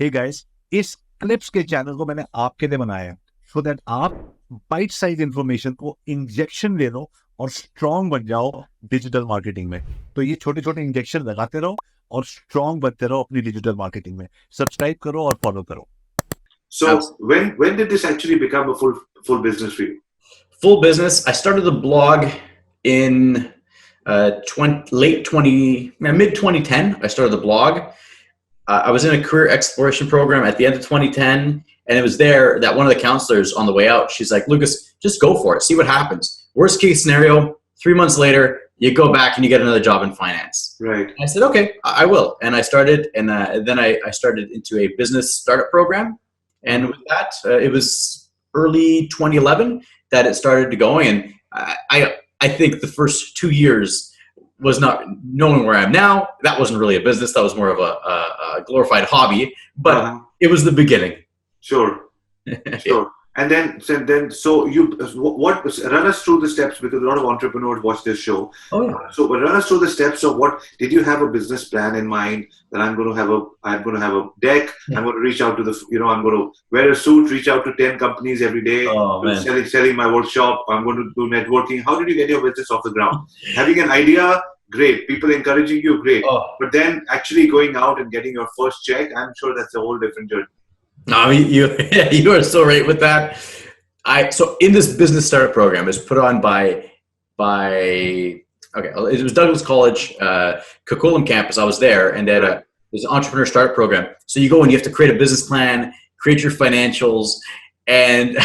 Hey guys, इस clips के channel को मैंने आपके लिए बनाया है सो दैट आप बाइट साइज इंफॉर्मेशन को इंजेक्शन ले लो और स्ट्रांग बन जाओ डिजिटल मार्केटिंग में। तो ये छोटे छोटे इंजेक्शन लगाते रहो और स्ट्रांग बनते रहो अपनी डिजिटल मार्केटिंग में। सब्सक्राइब करो और फॉलो करो। So when did this actually become a full business for you? Full business. I started the blog in mid 2010. I started the blog. I was in a career exploration program at the end of 2010, and it was there that one of the counselors on the way out, she's like, Lucas, just go for it. See what happens. Worst case scenario, 3 months later, you go back and you get another job in finance. Right. I said, okay, I will. And I started, and then I started into a business startup program. And with that, it was early 2011 that it started to going. And I think the first 2 years was not knowing where I am now. That wasn't really a business. That was more of a glorified hobby, but it was the beginning. Sure. Sure. And then you what run us through the steps, because a lot of entrepreneurs watch this show. Oh yeah. So run us through the steps of what did you have a business plan in mind that I'm going to have a deck. Yeah. I'm going to reach out to I'm going to wear a suit, reach out to 10 companies every day, selling my workshop. I'm going to do networking. How did you get your business off the ground? Having an idea, great. People encouraging you, great. But then actually going out and getting your first check, I'm sure that's a whole different journey. No, you are so right with that. So in this business startup program, it's put on by it was Douglas College, Coquitlam campus. I was there, and there's an entrepreneur startup program. So you go and you have to create a business plan, create your financials, and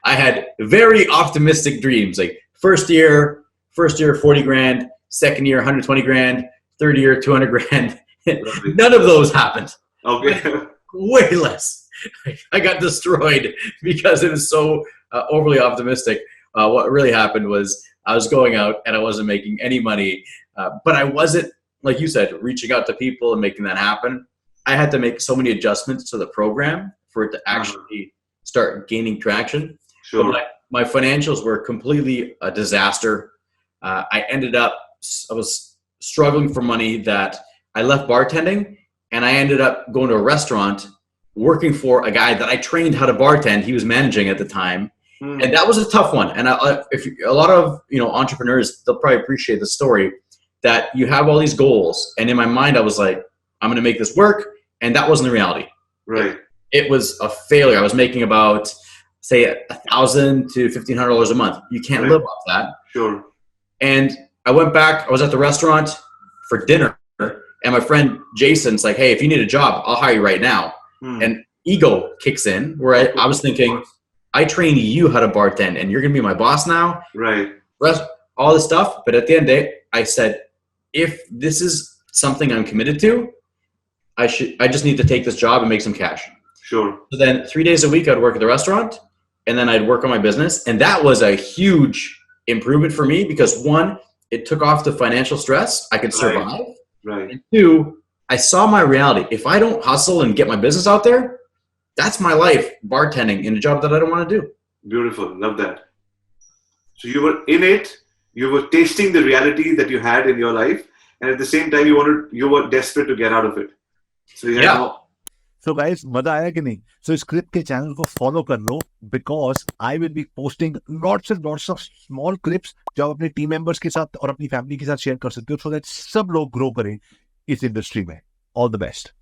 I had very optimistic dreams. Like first year 40 grand, second year 120 grand, third year 200 grand. None of those happened. Okay. Way less. I got destroyed because it was so overly optimistic. What really happened was I was going out and I wasn't making any money, but I wasn't, like you said, reaching out to people and making that happen. I had to make so many adjustments to the program for it to actually start gaining traction. Sure. But my financials were completely a disaster. I was struggling for money that I left bartending, and I ended up going to a restaurant working for a guy that I trained how to bartend. He was managing at the time. And that was a tough one. And if a lot of entrepreneurs, they'll probably appreciate the story that you have all these goals. And in my mind, I was like, I'm going to make this work. And that wasn't the reality. Right. It was a failure. I was making about, say, $1,000 to $1,500 a month. You can't live off that. Sure. And I went back. I was at the restaurant for dinner. And my friend Jason's like, hey, if you need a job, I'll hire you right now. And ego kicks in where I was thinking, I trained you how to bartend and you're going to be my boss now. Right. All this stuff. But at the end of the day, I said, if this is something I'm committed to, I just need to take this job and make some cash. Sure. So then 3 days a week I'd work at the restaurant and then I'd work on my business. And that was a huge improvement for me because one, it took off the financial stress. I could survive. Right. And two, I saw my reality. If I don't hustle and get my business out there, that's my life, bartending in a job that I don't want to do. Beautiful. Love that. So you were in it. You were tasting the reality that you had in your life. And at the same time, you were desperate to get out of it. So So guys, मजा आया कि नहीं? So इस clip के channel को follow कर लो because I will be posting lots and lots of small clips जो आप अपने टीम मेंबर्स के साथ और अपनी फैमिली के साथ शेयर कर सकते हो so that सब लोग ग्रो करें इस इंडस्ट्री में. All the best.